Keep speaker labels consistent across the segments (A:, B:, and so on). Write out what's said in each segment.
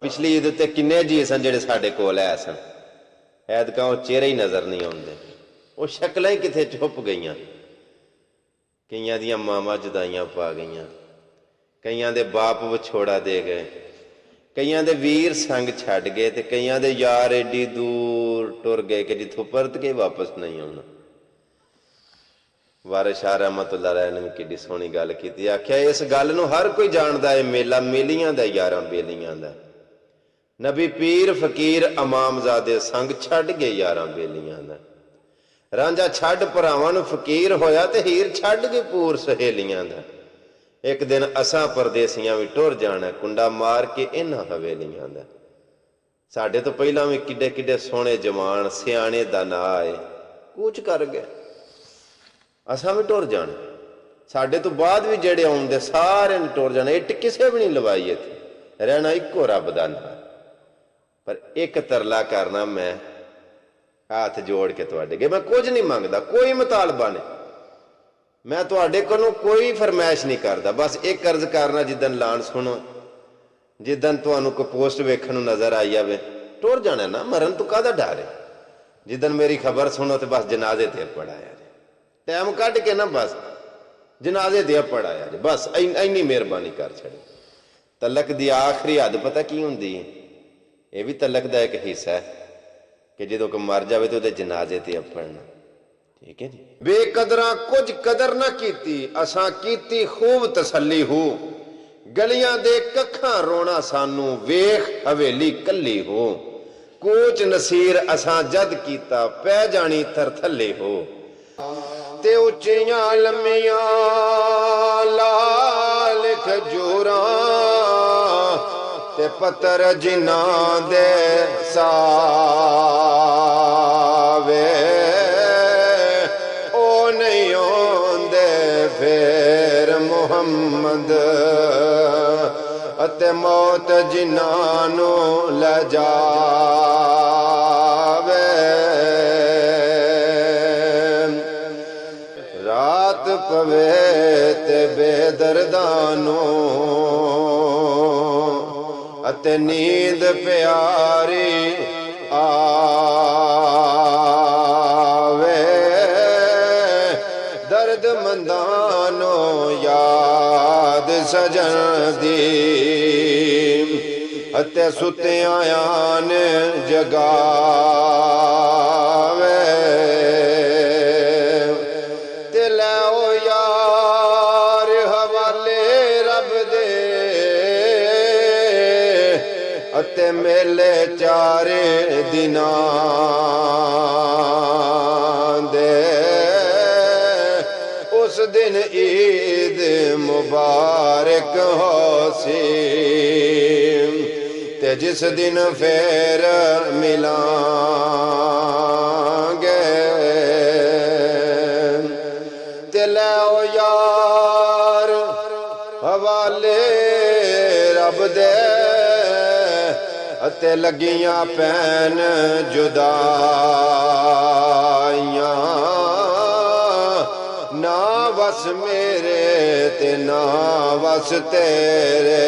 A: पिछली ईद उत्ते किन्ने जी सन जेडे साडे कोल है सन, ऐदकां वो चेहरे ही नज़र नहीं आउंदे, वो शक्लां ही किथे छुप गईयां। कईयां दियां मावां जुदाइयां पा गईयां, कईयां दे बाप विछोड़ा दे गए, कईयां दे वीर संग छड्ड गए, ते कईयां दे यार एडी दूर टुर गए कि जिथों परत के वापस नहीं आउणा। वारिस शाह रहमतुल्लाह अलैह ने किड्डी सोहनी गल कीती, आख्या इस गल नूं हर कोई जानदा है, मेला मेलियां दा यारां बेलियां दा। नबी पीर फकीर इमामजादे संग छड्ड गए यारां बेलियां दा। रांझा छड्ड भरावां नूं फकीर होया ते हीर छड्ड के पूर सहेलियां दा। एक दिन असां परदेसियां भी टुर जाना कुंडा मार के इन्हां हवेलियां दा। साडे तो पहलां भी किड्डे किड्डे सोहणे जवान सियाणे दा ना आए कूच कर गए, असां भी टुर जाना। साडे तो बाद भी जेडे आउंदे सारे ने टुर जाना, इट किसे भी नहीं लवाई, इत्थे रहना इक्को रब दा नां। पर एक तरला करना, मैं हाथ जोड़ के तुहाडे अगे, मैं कुछ नहीं मंगदा, कोई मुतालबा नहीं, मैं तुहाडे कोलों कोई फरमाइश नहीं करदा, बस एक अर्ज करना, जिदन लान सुनो, जिदन तुहानू कोई पोस्ट वेखण नूं नजर आई जावे, टुर जाना ना, मरन तो काहदा डर है। जिदन मेरी खबर सुनो तो बस जनाजे ते पढ़ाया जे, टाइम कढ के ना बस जनाजे ते पढ़ाया जे, बस इन्नी मेहरबानी कर छड़ी। तलक दी आखिरी हद पता की हुंदी है? यह भी तलक का एक हिस्सा है कि जो कोई मर जाए तो जनाजे ते पढ़ना, ठीक है जी। बेकदरा कुछ कदर ना कीती, असां कीती खूब तसल्ली हो, गलियां दे कखां रोना सानू वेख हवेली कली हो, कोच नसीर असां जद कीता पै जानी थर थले हो, ते उच्चियां लम्मियां लाल खजूरां ते पत्थर जिन्हां दे सावे ओ नहीं आउंदे फिर मुहम्मद, अते मौत जिन्हां नूं ले जावे। रात पवे ते बेदर्दां नूं अते नींद प्यारी आवे, दर्द मंदानो याद सजन दी, अते सुत्यां ने जगावे, ते लै यार हवाले रब दे, अते मेले चारे दिनां दे, उस दिन ईद मुबारक होसी, ते जिस दिन फिर मिलांगे, ते लै यार हवाले रब दे, अते लगियां पैन जुदाइयां, ना बस मेरे ते ना बस तेरे,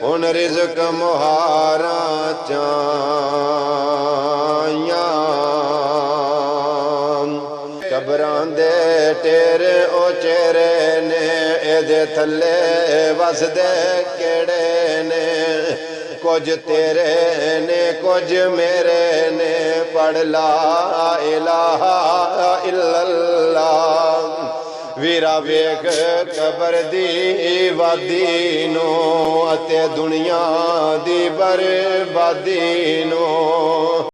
A: हुन रिज़्क मुहारां चाइयां, कबरां दे टेरे ओ चेहरे ने, एदे थल्ले वसदे केड़े ने, कुछ तेरे ने कुछ मेरे ने, पढ़ ला इलाहा इल्लल्लाह, वीरा वेख कबर दी वादी नो, अते दुनिया दी बर्बादी नो।